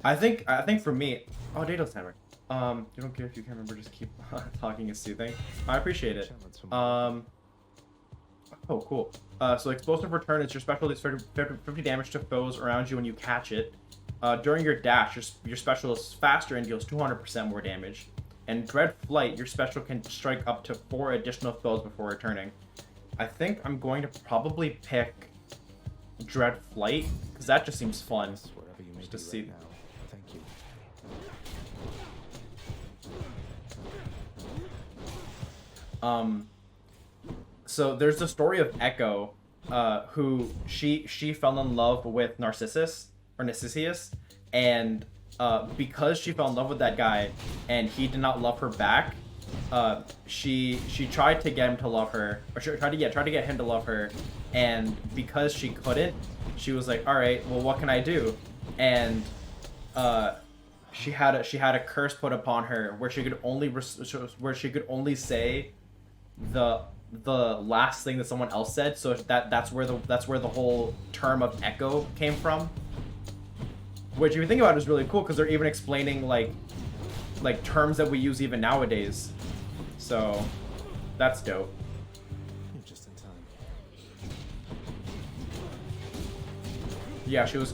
I think for me, oh, Dato's timer. You don't care if you can't remember. Just keep talking is soothing. I appreciate it. Oh, cool. So explosive return is your special deals 50 damage to foes around you when you catch it. During your dash, your special is faster and deals 200% more damage. And Dread Flight, your special can strike up to 4 additional foes before returning. I think I'm going to probably pick Dread Flight, because that just seems fun. Just to see. Right now. Thank you. So there's the story of Echo, who she fell in love with Narcissus, and because she fell in love with that guy and he did not love her back, she tried to get him to love her, or she tried to get him to love her, and because she couldn't, she was like, all right, well, what can I do? And she had a curse put upon her where she could only say the last thing that someone else said. So that's where the whole term of Echo came from. Which, if you think about it, is really cool because they're even explaining like terms that we use even nowadays. So that's dope. You're just in time. Yeah, she was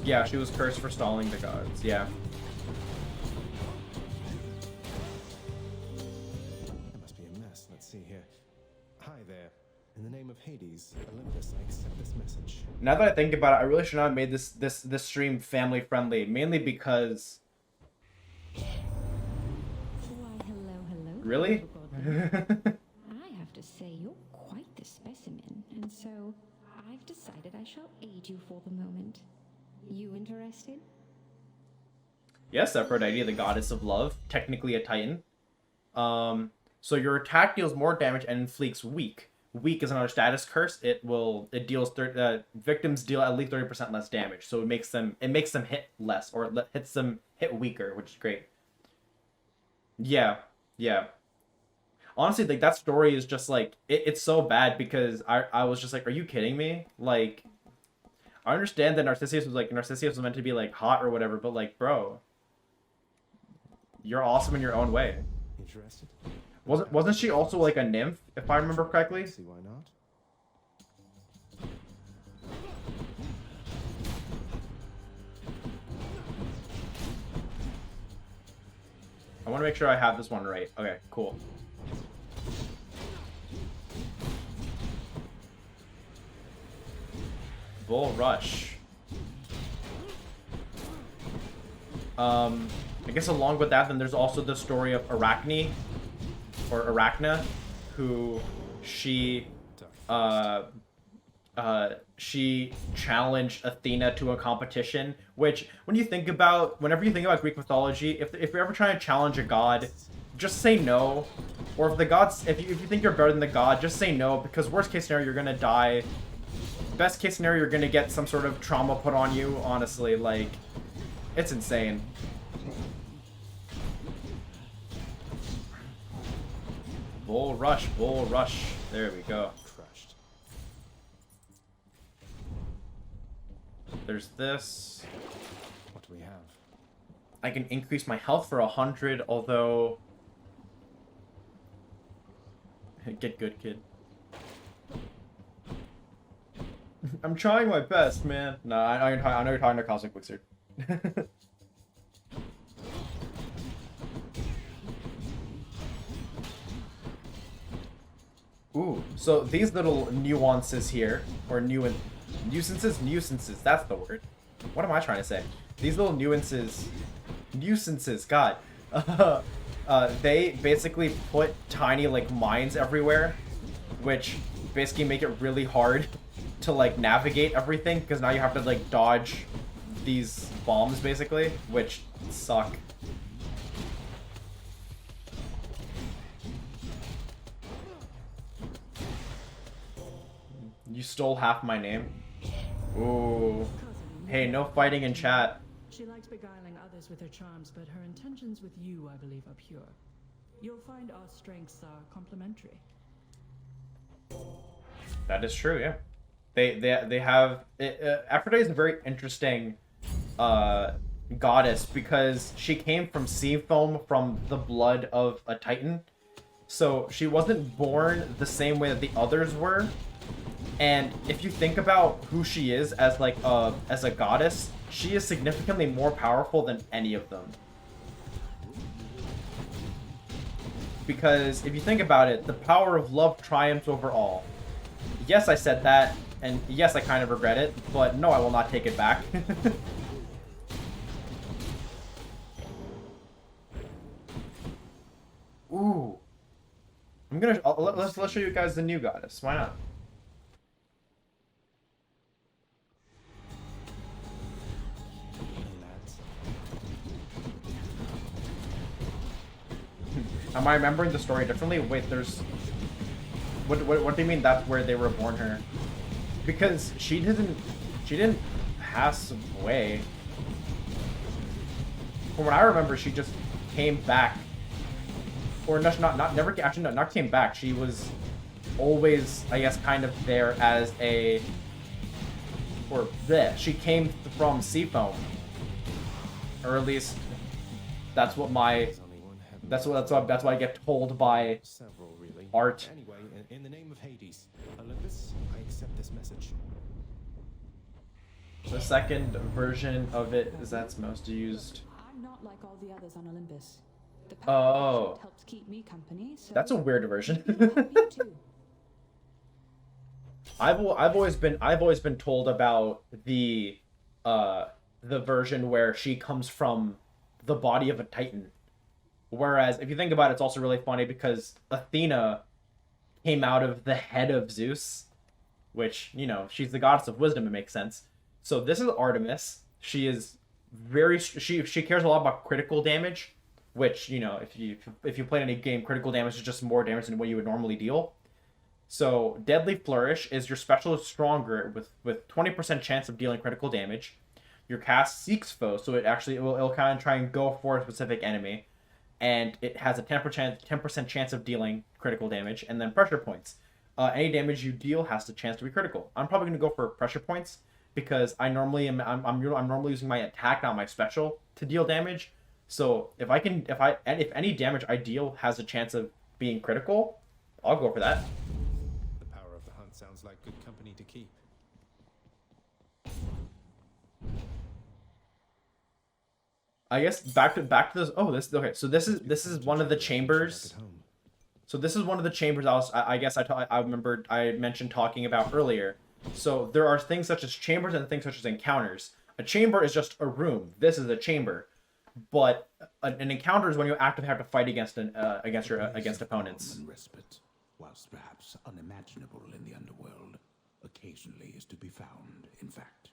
cursed for stalling the gods. Yeah. That must be a mess. Let's see here. Hi there. In the name of Hades, Olympus, I accept this message. Now that I think about it, I really should not have made this stream family friendly, mainly because. Why, hello. Really? I have to say you're quite the specimen, and so I've decided I shall aid you for the moment. You interested? Yes, Aphrodite, the goddess of love, technically a titan. So your attack deals more damage and inflicts weak. Weak is another status curse. It deals victims deal at least 30% less damage. So it makes them hit less, or hits them hit weaker, which is great. Yeah. Honestly, like, that story is just like it's so bad because I was just like, are you kidding me? Like, I understand that Narcissus was meant to be like hot or whatever, but like, bro, you're awesome in your own way. Interested? Wasn't she also like a nymph, if I remember correctly? See why not? I want to make sure I have this one right. Okay, cool. Bull Rush. I guess along with that, then there's also the story of Arachne, or Arachna, who she challenged Athena to a competition, which whenever you think about Greek mythology, if you're ever trying to challenge a god, just say no. Or if you think you're better than the god, just say no, because worst case scenario, you're gonna die. Best case scenario, you're gonna get some sort of trauma put on you. Honestly, like, it's insane. Bull Rush. There we go. Crushed. There's this. What do we have? I can increase my health for 100, although... Get good, kid. I'm trying my best, man. No, I know you're talking to Cosmic Wizard. Ooh, so these little nuances here, or nuisances, that's the word. What am I trying to say? These little nuances, God. They basically put tiny, like, mines everywhere, which basically make it really hard to, like, navigate everything, because now you have to, like, dodge these bombs, basically, which suck. You stole half my name. Ooh. Hey, no fighting in chat. She likes beguiling others with her charms, but her intentions with you, I believe, are pure. You'll find our strengths are complementary. That is true, yeah. They have Aphrodite is a very interesting goddess because she came from sea foam from the blood of a titan. So she wasn't born the same way that the others were. And if you think about who she is as like as a goddess, she is significantly more powerful than any of them. Because if you think about it, the power of love triumphs over all. Yes, I said that, and yes, I kind of regret it, but no, I will not take it back. Ooh. Let's show you guys the new goddess. Why not? Lads. Am I remembering the story differently? Wait, there's... What do you mean that's where they were born her? Because she didn't pass away. From what I remember, she just came back. Or not came back. She was always, I guess, kind of there as a... Or bleh, she came from Seafoam. Or at least that's what my... There's only one heaven. That's what I get told by Several, really. art. Anyway, in the name of Hades, Olympus, I accept this message. The second version of it is that's most used. I'm not like all the others on Olympus. The Oh. helps keep me company, so That's a weird version. you too. I've always been told about the version where she comes from the body of a titan. Whereas if you think about it, it's also really funny because Athena came out of the head of Zeus, which, you know, she's the goddess of wisdom, it makes sense. So this is Artemis. She is she cares a lot about critical damage, which, you know, if you played any game, critical damage is just more damage than what you would normally deal. So Deadly Flourish is your special is stronger with 20% chance of dealing critical damage. Your cast seeks foes, so it'll kind of try and go for a specific enemy, and it has a 10% chance of dealing critical damage, and then pressure points. Any damage you deal has the chance to be critical. I'm probably going to go for pressure points because I'm normally using my attack, not my special, to deal damage. So if any damage I deal has a chance of being critical, I'll go for that. The power of the hunt sounds like good company to keep. I guess back to this. Oh, okay. So this is one of the chambers. Back at home. So this is one of the chambers I remembered I mentioned talking about earlier. So there are things such as chambers and things such as encounters. A chamber is just a room. This is a chamber, but an encounter is when you actively have to fight against opponents. And respite, whilst perhaps unimaginable in the underworld, occasionally is to be found, in fact.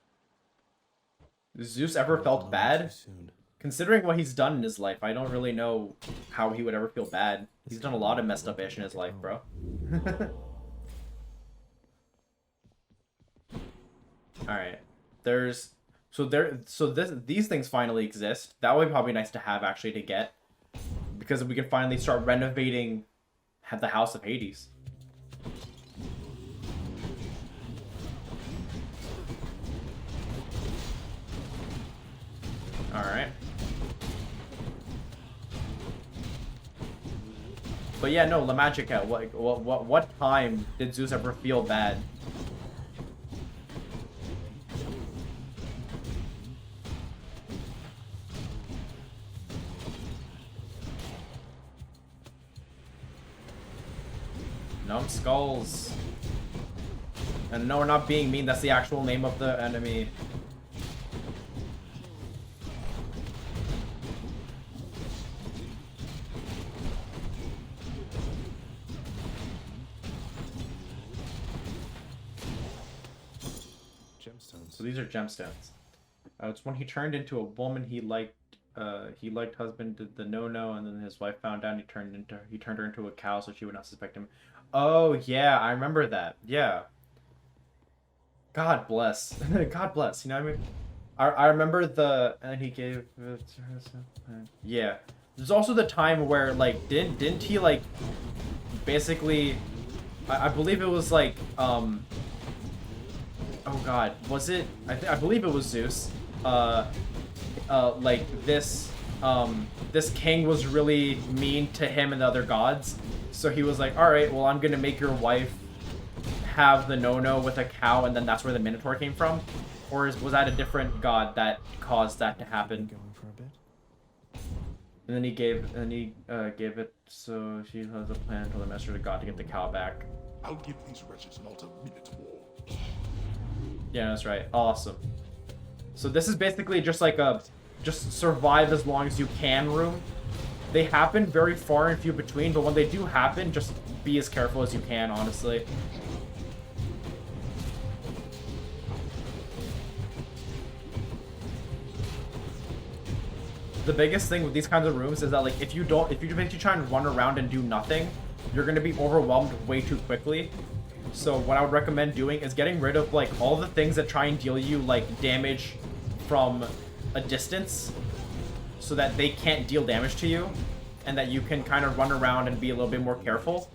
Zeus ever felt Too bad? soon. Considering what he's done in his life, I don't really know how he would ever feel bad. He's done a lot of messed up ish in his life, bro. Alright. These things finally exist. That would be probably nice to have actually to get. Because we can finally start renovating the House of Hades. Alright. But yeah, no, La Magica, what time did Zeus ever feel bad? Numbskulls. And no, we're not being mean, that's the actual name of the enemy. Gemstones. So these are gemstones. It's when he turned into a woman he liked husband did the no, and then his wife found out and he turned her into a cow so she would not suspect him. Oh yeah, I remember that. Yeah. God bless. God bless. You know what I mean? I remember and he gave it to her. Yeah. There's also the time where like didn't he like basically I believe it was like oh god, was it I believe it was Zeus like this king was really mean to him and the other gods. So he was like, all right, well, I'm gonna make your wife have the no-no with a cow, and then that's where the Minotaur came from. Or was that a different god that caused that to happen? Going for a bit. And then he gave gave it so she has a plan to the master of the god to get the cow back. I'll give these wretches not a minute more. Yeah, that's right. Awesome. So this is basically just like a just survive as long as you can room. They happen very far and few between, but when they do happen, just be as careful as you can, honestly. The biggest thing with these kinds of rooms is that, like, if you basically try and run around and do nothing, you're going to be overwhelmed way too quickly. So what I would recommend doing is getting rid of, like, all the things that try and deal you, like, damage from a distance so that they can't deal damage to you, and that you can kind of run around and be a little bit more careful.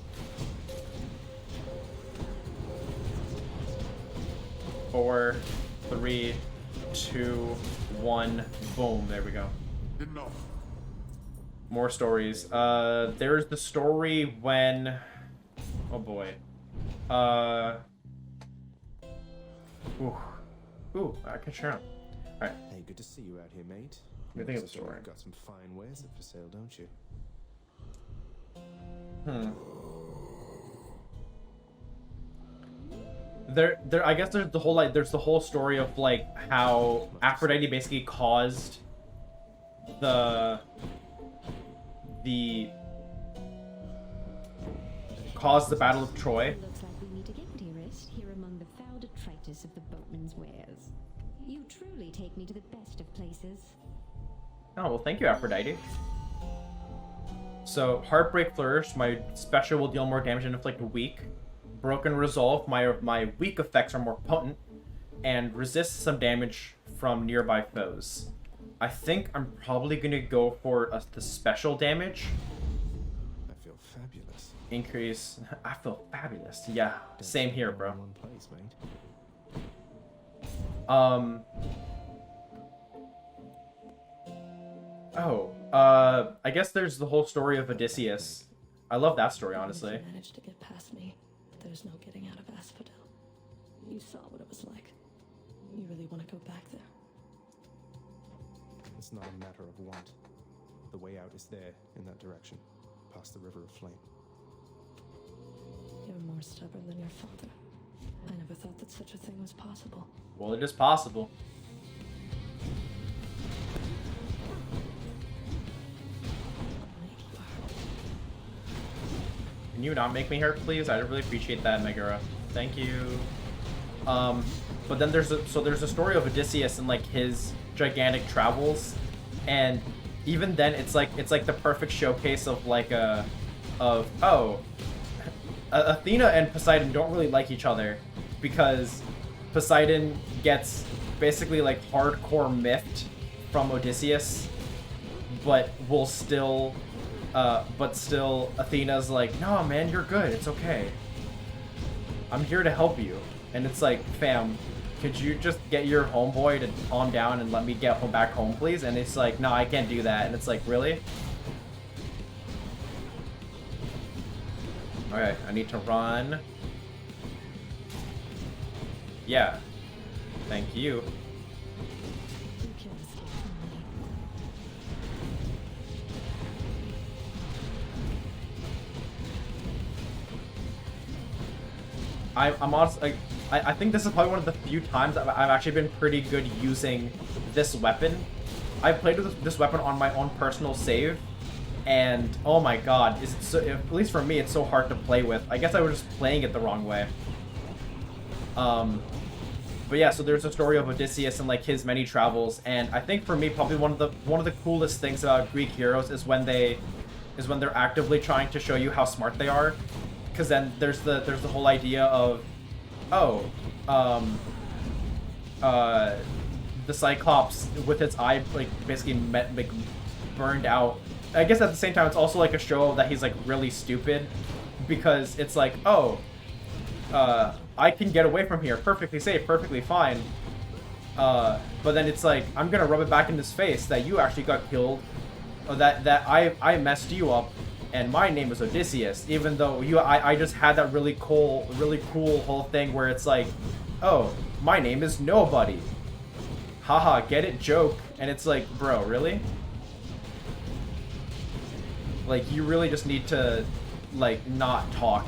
Four, three, two, one, boom. There we go. Enough. More stories. There's the story when... Oh boy. Ooh, I can share them. Alright. Hey, good to see you out here, mate. What do you think of the Looks like story? You've got some fine wares up for sale, don't you? I guess there's the whole, like, there's the whole story of, like, how Aphrodite basically caused the Battle of Troy. Looks like we meet again, dearest, here among the foul detritus of the boatman's wares. You truly take me to the best of places. Oh, well, thank you, Aphrodite. So, Heartbreak Flourish, my special will deal more damage and inflict weak. Broken Resolve, my weak effects are more potent. And resist some damage from nearby foes. I think I'm probably going to go for the special damage. I feel fabulous. Increase. I feel fabulous. Yeah, same here, bro. In one place, mate. I guess there's the whole story of Odysseus. I love that story, honestly. You managed to get past me, but there's no getting out of Asphodel. You saw what it was like. You really want to go back there? It's not a matter of want. The way out is there, in that direction, past the River of Flame. You're more stubborn than your father. I never thought that such a thing was possible. Well, it is possible. Can you not make me hurt, please? I'd really appreciate that, Megara. Thank you. But then there's a story of Odysseus and, like, his gigantic travels, and even then it's like the perfect showcase of, like, Athena and Poseidon don't really like each other because Poseidon gets basically, like, hardcore miffed from Odysseus, but still Athena's like, no man, you're good, it's okay, I'm here to help you. And it's like, fam, could you just get your homeboy to calm down and let me get back home, please? And it's like, no, I can't do that. And it's like, really? Alright, I need to run. Yeah. Thank you. You can't escape from me. I'm honestly, I think this is probably one of the few times I've actually been pretty good using this weapon. I've played with this weapon on my own personal save, and oh my god, is it so, at least for me, it's so hard to play with. I guess I was just playing it the wrong way. But yeah, so there's a story of Odysseus and, like, his many travels, and I think for me, probably one of the coolest things about Greek heroes is when they're actively trying to show you how smart they are. Because then there's the whole idea of, the Cyclops with its eye, like, basically burned out. I guess at the same time it's also like a show that he's, like, really stupid, because it's like, I can get away from here perfectly safe, perfectly fine, But then it's like, I'm gonna rub it back in his face that you actually got killed, or that I messed you up, and my name is Odysseus, even though I just had that really cool whole thing where it's like, oh, my name is nobody. Haha, get it, joke. And it's like, bro, really? Like, you really just need to, like, not talk.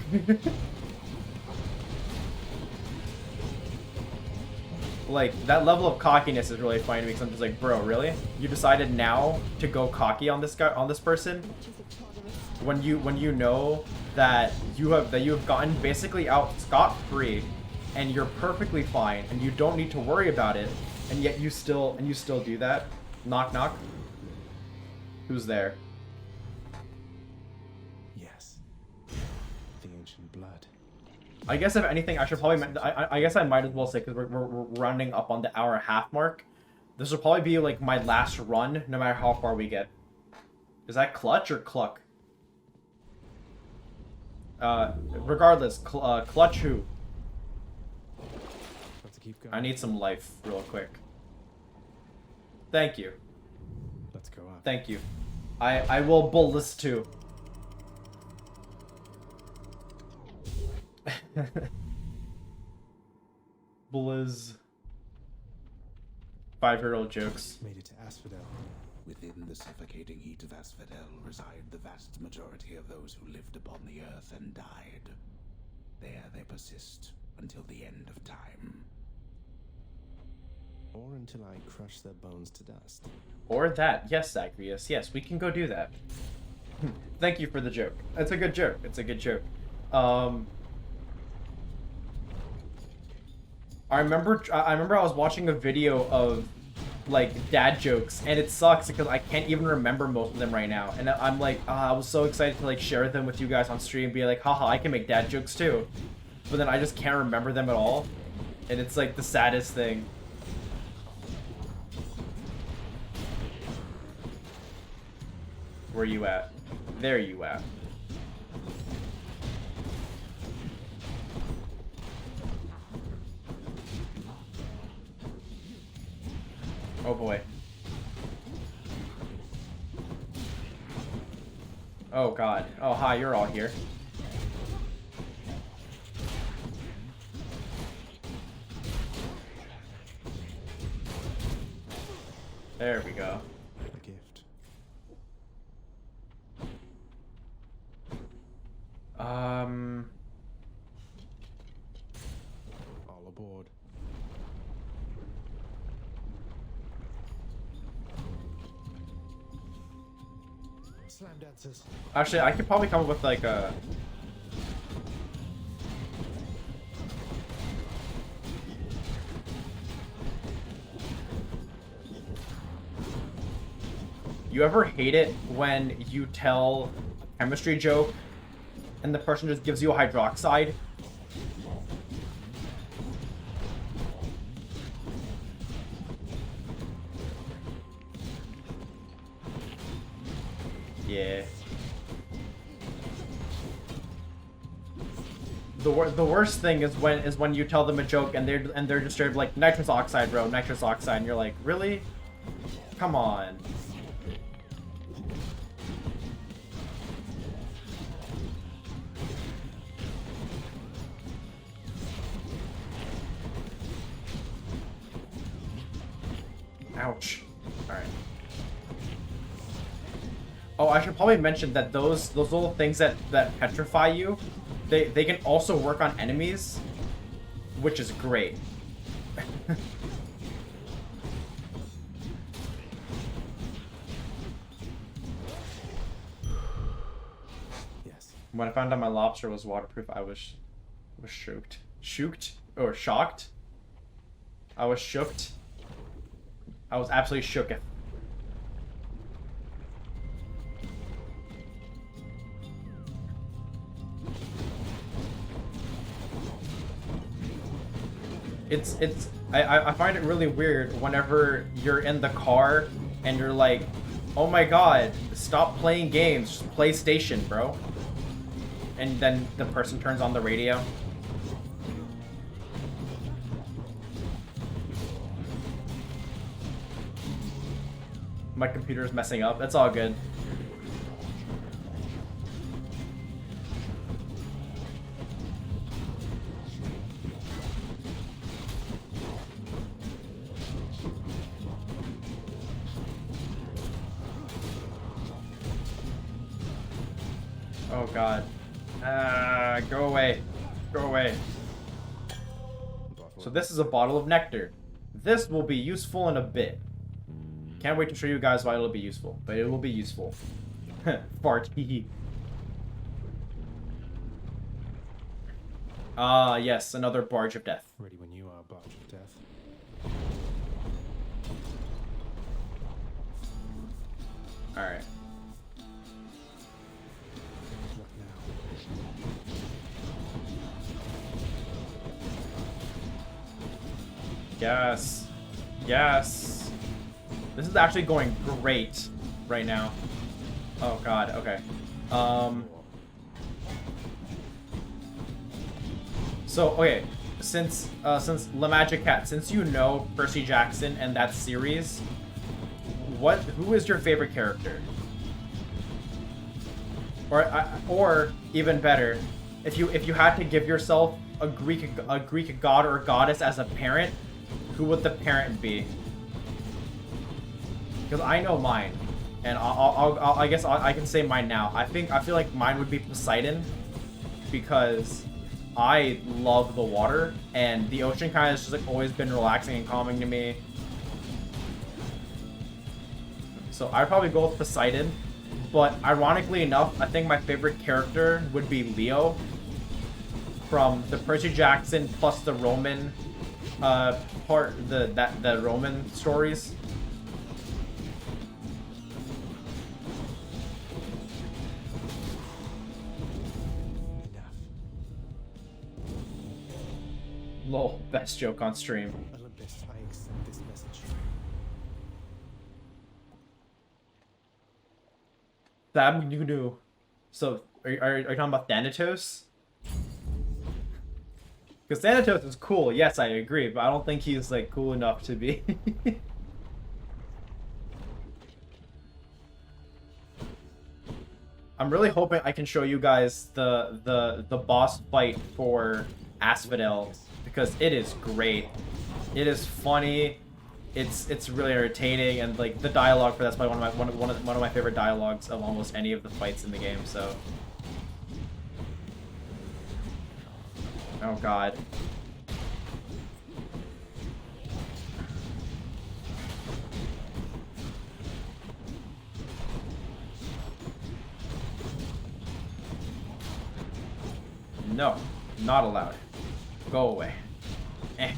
Like, that level of cockiness is really funny to me, because I'm just like, bro, really? You decided now to go cocky on this guy, on this person? When you know that you have gotten basically out scot-free, and you're perfectly fine, and you don't need to worry about it, and yet you still do that? Knock knock. Who's there? Yes. The ancient blood. I guess if anything, I should probably. I guess I might as well say, because we're running up on the hour-and-a-half mark. This will probably be like my last run, no matter how far we get. Is that clutch or cluck? Regardless, clutch who? Got to keep going. I need some life, real quick. Thank you. Let's go up. Thank you. I will bull this too. Blizz. 5-year-old jokes. Made it to Asphodel. Within the suffocating heat of Asphodel reside the vast majority of those who lived upon the earth and died. There they persist until the end of time. Or until I crush their bones to dust. Or that. Yes, Zacharias. Yes, we can go do that. Thank you for the joke. It's a good joke. It's a good joke. I remember I was watching a video of like dad jokes, and it sucks because I can't even remember most of them right now. And I'm like, I was so excited to like share them with you guys on stream, be like, haha, I can make dad jokes too. But then I just can't remember them at all. And it's like the saddest thing. Where you at? There you at. Oh boy. Oh god. Oh hi, you're all here. There we go. A gift. All aboard. Slam dancers. Actually, I could probably come up with like a... You ever hate it when you tell a chemistry joke and the person just gives you a hydroxide? Yeah. The worst thing is when you tell them a joke and they're just straight up like nitrous oxide, bro, nitrous oxide, and you're like, really? Come on. Ouch. Alright. Oh, I should probably mention that those little things that petrify you, they can also work on enemies, which is great. Yes. When I found out my lobster was waterproof, I was shooked. Shooked? Or shocked? I was shooked. I was absolutely shooketh. I find it really weird whenever you're in the car and you're like, oh my god, stop playing games, just play station, bro. And then the person turns on the radio. My computer's messing up. That's all good. Oh god. Go away. Go away. So this is a bottle of nectar. This will be useful in a bit. Can't wait to show you guys why it'll be useful. But it will be useful. Fart. Ah, yes. Another barge of death. Ready when you are, barge of death. Alright. What now? Yes. Yes. This is actually going great right now. Oh god, okay. So, okay, since La Magic Cat, since you know Percy Jackson and that series, who is your favorite character? Or even better, if you had to give yourself a Greek god or goddess as a parent, who would the parent be? Because I know mine, and I guess I can say mine now. I feel like mine would be Poseidon, because I love the water, and the ocean kind of has just like always been relaxing and calming to me. So I'd probably go with Poseidon, but ironically enough, I think my favorite character would be Leo from the Percy Jackson plus the Roman the Roman stories. Enough. Lol, best joke on stream. Olympus, I accept this message. That you do. So are you talking about Thanatos? Because Thanatos is cool, yes, I agree, but I don't think he's like cool enough to be. I'm really hoping I can show you guys the boss fight for Asphodel, because it is great. It is funny. It's really entertaining, and like the dialogue for that's probably one of my favorite dialogues of almost any of the fights in the game. So. Oh god. No, not allowed. Go away. Eh.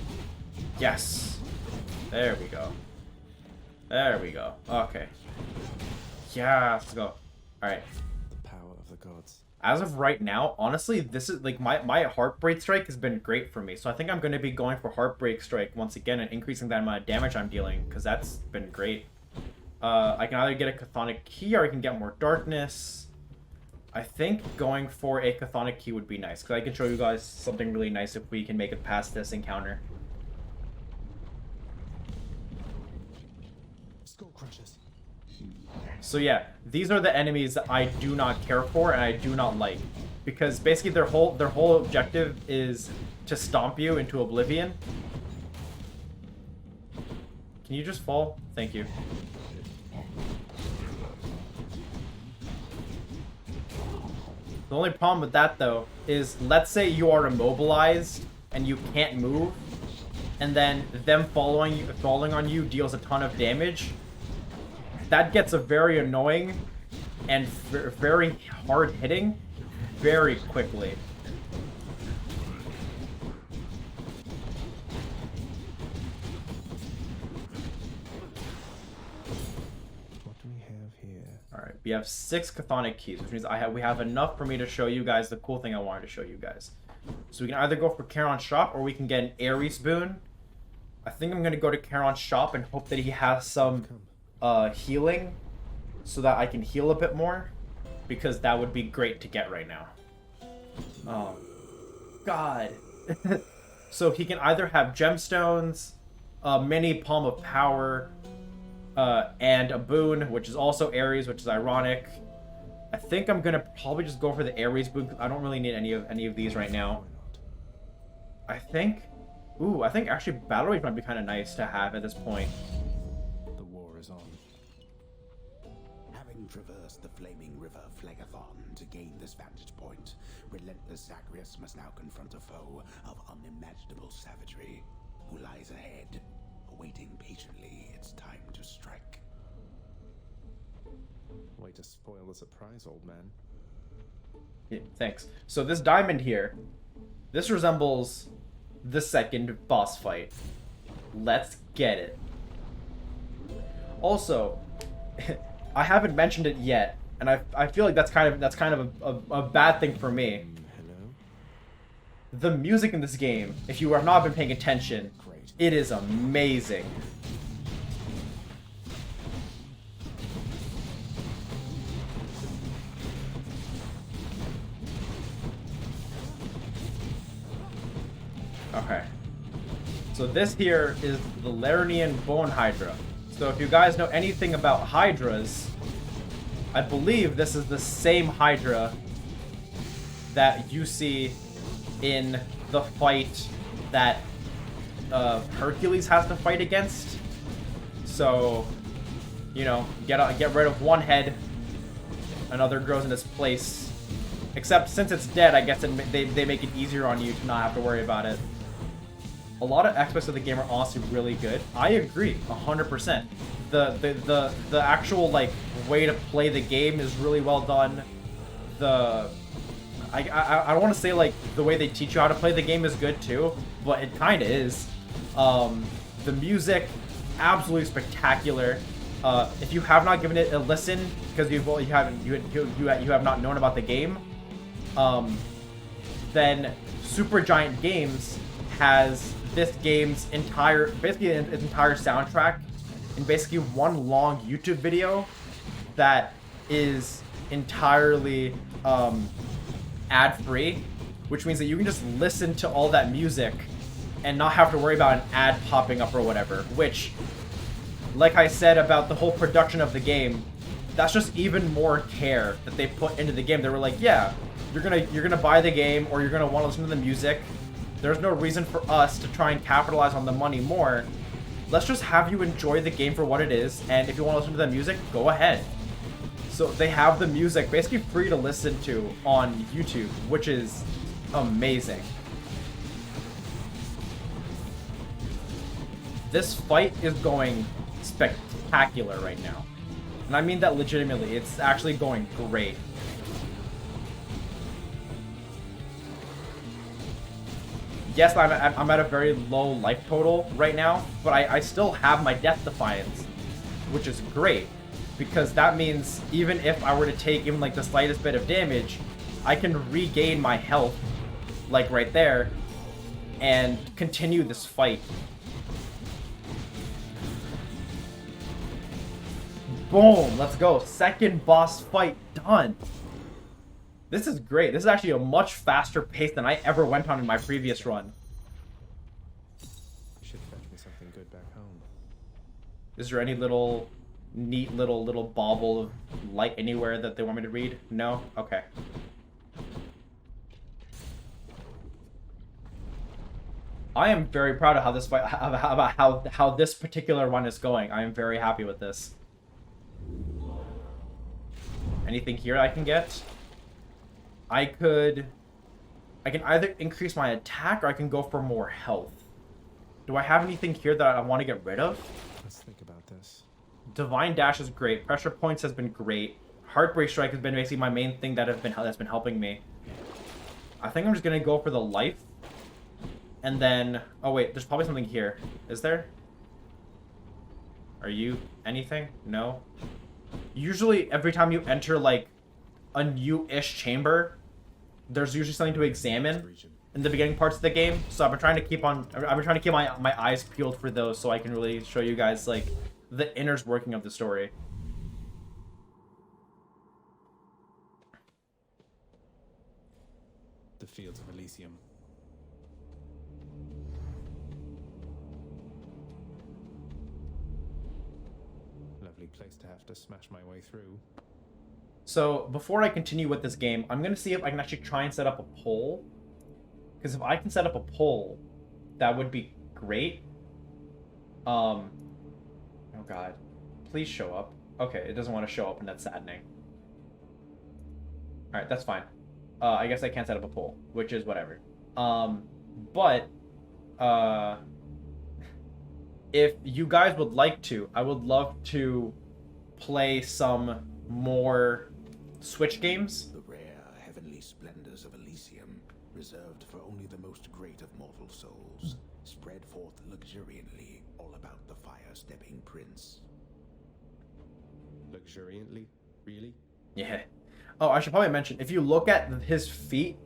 Yes. There we go. There we go. Okay. Yeah, let's go. Alright. The power of the gods. As of right now, honestly, this is like my Heartbreak Strike has been great for me. So I think I'm going to be going for Heartbreak Strike once again and increasing that amount of damage I'm dealing, because that's been great. I can either get a Chthonic Key or I can get more darkness. I think going for a Chthonic Key would be nice, because I can show you guys something really nice if we can make it past this encounter. Skull crushers. So yeah, these are the enemies that I do not care for and I do not like, because basically their whole objective is to stomp you into oblivion. Can you just fall? Thank you. The only problem with that though is, let's say you are immobilized and you can't move, and then them falling on you deals a ton of damage. That gets a very annoying and very hard hitting very quickly. What do we have here? Alright, we have 6 Chthonic Keys, which means we have enough for me to show you guys the cool thing I wanted to show you guys. So we can either go for Charon's shop or we can get an Ares boon. I think I'm going to go to Charon's shop and hope that he has some healing so that I can heal a bit more, because that would be great to get right now. Oh god. So he can either have gemstones, mini palm of power, and a boon, which is also Ares, which is ironic. I think I'm gonna probably just go for the Ares boon, because I don't really need any of these right now. Why not? I think... Ooh, I think actually Battle Rage might be kind of nice to have at this point. The war is on. Having traversed the flaming river Phlegethon to gain this vantage point, relentless Zagreus must now confront a foe of unimaginable savagery who lies ahead, awaiting patiently its time to strike. Way to spoil the surprise, old man. Yeah, thanks. So this diamond here, this resembles the second boss fight. Let's get it. Also, I haven't mentioned it yet, and I feel like that's kind of a bad thing for me. Hello? The music in this game, if you have not been paying attention, it is amazing. Okay. So this here is the Lernian Bone Hydra. So if you guys know anything about Hydras, I believe this is the same Hydra that you see in the fight that Hercules has to fight against. So, you know, get rid of one head, another grows in its place. Except since it's dead, I guess they make it easier on you to not have to worry about it. A lot of aspects of the game are honestly really good. I agree, 100%. The actual like way to play the game is really well done. I don't want to say like the way they teach you how to play the game is good too, but it kind of is. The music, absolutely spectacular. If you have not given it a listen because you have not known about the game, then Supergiant Games has this game's basically its entire soundtrack in basically one long YouTube video that is entirely ad-free, which means that you can just listen to all that music and not have to worry about an ad popping up or whatever, which, like I said about the whole production of the game, that's just even more care that they put into the game. They were like, yeah, you're gonna buy the game or you're gonna want to listen to the music. There's no reason for us to try and capitalize on the money more. Let's just have you enjoy the game for what it is, and if you want to listen to the music, go ahead. So they have the music basically free to listen to on YouTube, which is amazing. This fight is going spectacular right now. And I mean that legitimately. It's actually going great. Yes, I'm at a very low life total right now, but I still have my Death Defiance, which is great, because that means even if I were to take even like the slightest bit of damage, I can regain my health, like right there, and continue this fight. Boom, let's go. Second boss fight done. This is great. This is actually a much faster pace than I ever went on in my previous run. You should fetch me something good back home. Is there any neat little bauble of light anywhere that they want me to read? No? Okay. I am very proud of how this fight, about how this particular run is going. I am very happy with this. Anything here I can get? I can either increase my attack or I can go for more health. Do I have anything here that I want to get rid of? Let's think about this. Divine Dash is great. Pressure Points has been great. Heartbreak Strike has been basically my main thing that's been helping me. I think I'm just gonna go for the life. And then, oh wait, there's probably something here. Is there? Are you anything? No. Usually every time you enter like a new-ish chamber, there's usually something to examine in the beginning parts of the game. So I've been trying to keep my eyes peeled for those so I can really show you guys like the inner working of the story. The fields of Elysium. place to have to smash my way through. So before I continue with this game, I'm gonna see if I can actually try and set up a poll. Because if I can set up a poll, that would be great. Oh god. Please show up. Okay, it doesn't want to show up and that's saddening. Alright, that's fine. I guess I can't set up a poll, which is whatever. But if you guys would like to, I would love to play some more Switch games. The rare heavenly splendors of Elysium, reserved for only the most great of mortal souls, spread forth luxuriantly all about the fire-stepping prince. Luxuriantly? Really? Yeah. Oh, I should probably mention, if you look at his feet,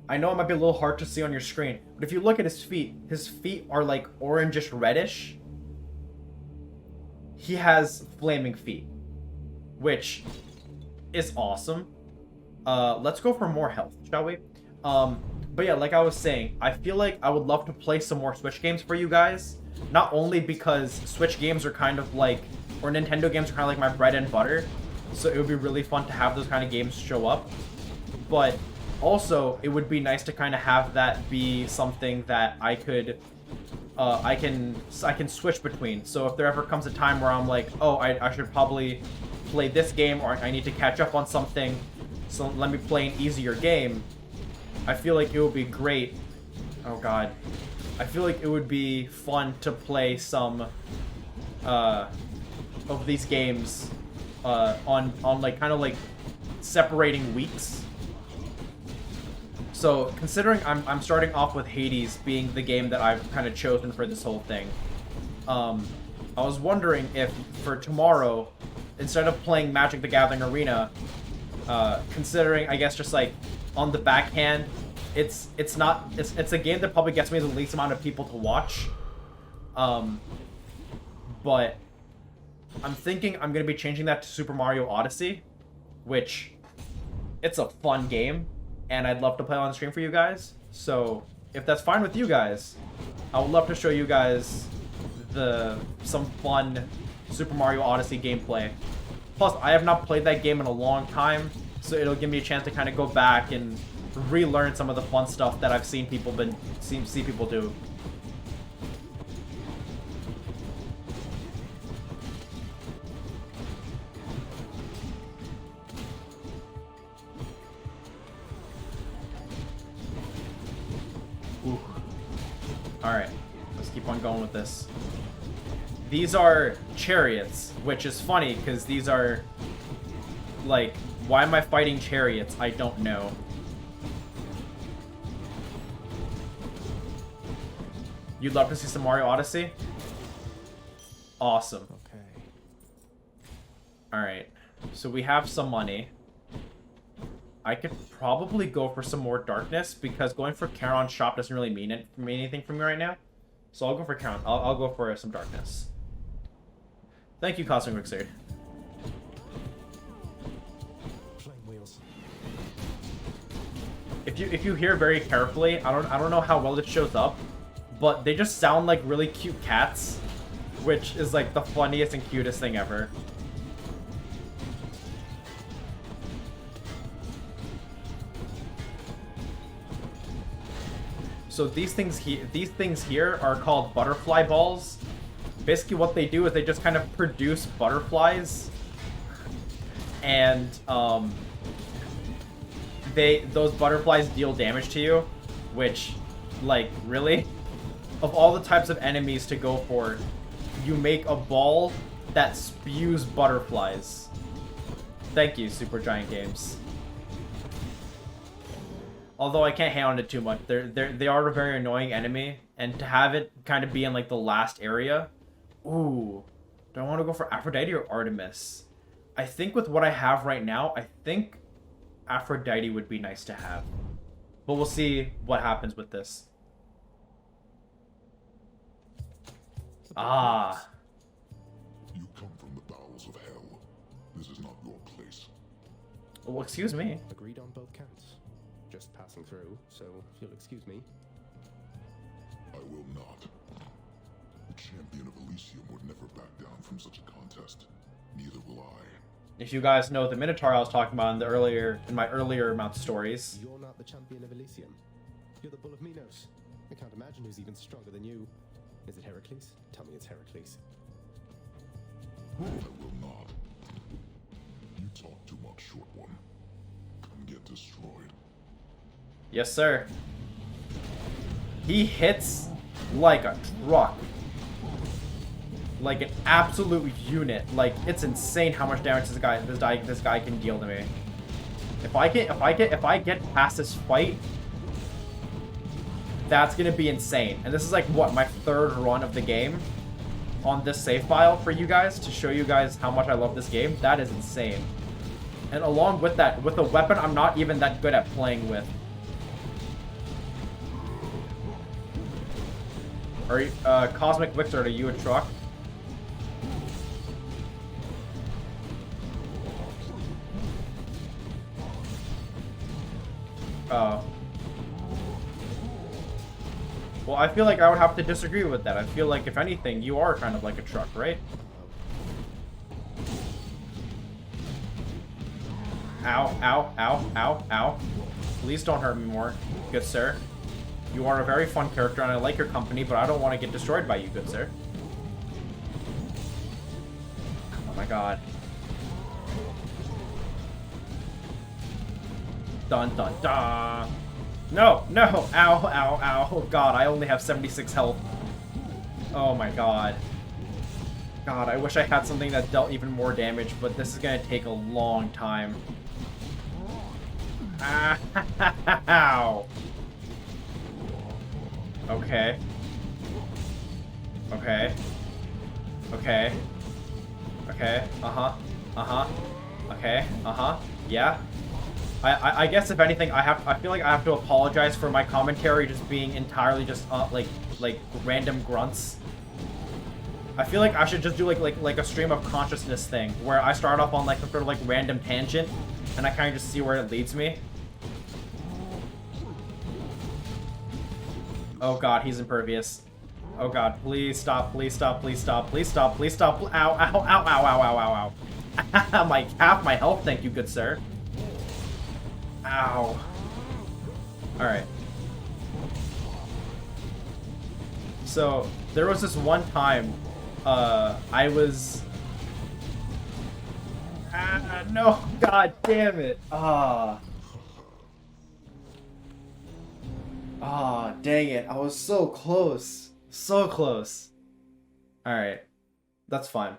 I know it might be a little hard to see on your screen, but if you look at his feet are like orangish reddish. He has flaming feet, which is awesome. Let's go for more health, shall we? But yeah, like I was saying, I feel like I would love to play some more Switch games for you guys. Not only because Switch games are kind of like, or Nintendo games are kind of like my bread and butter, so it would be really fun to have those kind of games show up. But also, it would be nice to kind of have that be something that I could, I can switch between. So if there ever comes a time where I'm like, oh, I should probably play this game, or I need to catch up on something, so let me play an easier game. I feel like it would be great. Oh god. I feel like it would be fun to play some of these games on like kind of like separating weeks. So considering I'm starting off with Hades being the game that I've kind of chosen for this whole thing, I was wondering if for tomorrow, instead of playing Magic the Gathering Arena, considering I guess just like on the backhand, it's a game that probably gets me the least amount of people to watch, but I'm thinking I'm gonna be changing that to Super Mario Odyssey, which it's a fun game and I'd love to play on stream for you guys. So if that's fine with you guys, I would love to show you guys some fun Super Mario Odyssey gameplay. Plus, I have not played that game in a long time, so it'll give me a chance to kind of go back and relearn some of the fun stuff that I've seen people see people do. Ooh. Alright, let's keep on going with this. These are chariots, which is funny because these are like, why am I fighting chariots? I don't know. You'd love to see some Mario Odyssey? Awesome. Okay. Alright, so we have some money. I could probably go for some more darkness because going for Charon's shop doesn't really mean anything for me right now. So I'll go for Charon. I'll go for some darkness. Thank you, Cosmic Wixard. Flame wheels. If you hear very carefully, I don't know how well it shows up, but they just sound like really cute cats, which is like the funniest and cutest thing ever. So these things here are called butterfly balls. Basically what they do is they just kind of produce butterflies, and those butterflies deal damage to you, which, like, really? Of all the types of enemies to go for, you make a ball that spews butterflies. Thank you, Supergiant Games. Although I can't hate on it too much. They are a very annoying enemy, and to have it kind of be in like the last area. Ooh, do I want to go for Aphrodite or Artemis? I think with what I have right now, I think Aphrodite would be nice to have. But we'll see what happens with this. Ah. You come from the bowels of hell. This is not your place. Well, excuse me. Agreed on both counts. Just passing through, so if you'll excuse me. I will not. The champion of Elysium would never back down from such a contest. Neither will I. If you guys know the Minotaur I was talking about in my earlier Mount stories. You're not the champion of Elysium. You're the Bull of Minos. I can't imagine who's even stronger than you. Is it Heracles? Tell me it's Heracles. I will not. You talk too much, short one. Come get destroyed. Yes, sir. He hits like a truck. Like an absolute unit. Like, it's insane how much damage this guy can deal to me. If I get past this fight, that's gonna be insane. And this is like what, my third run of the game on this save file for you guys to show you guys how much I love this game. That is insane. And along with that, with a weapon I'm not even that good at playing with. Are you, Cosmic Victor, are you a truck? Oh. Well, I feel like I would have to disagree with that. I feel like, if anything, you are kind of like a truck, right? Ow, ow, ow, ow, ow. Please don't hurt me more, good sir. You are a very fun character and I like your company, but I don't want to get destroyed by you, good sir. Oh my god. Dun dun dun. No, no, ow, ow, ow. Oh god, I only have 76 health. Oh my god. God, I wish I had something that dealt even more damage, but this is gonna take a long time. Ow. Okay. Okay. Okay. Okay. Uh-huh. Uh-huh. Okay. Uh-huh. Yeah. I guess if anything, I feel like I have to apologize for my commentary just being entirely just like random grunts. I feel like I should just do like a stream of consciousness thing where I start off on like some sort of like random tangent and I kind of just see where it leads me. Oh god, he's impervious. Oh god, please stop, please stop, please stop, please stop, please stop. Ow, ow, ow, ow, ow, ow, ow, ow. My half my health, thank you, good sir. Ow. Alright. So, there was this one time, I was... no, god damn it. Dang it. I was so close. So close. Alright. That's fine.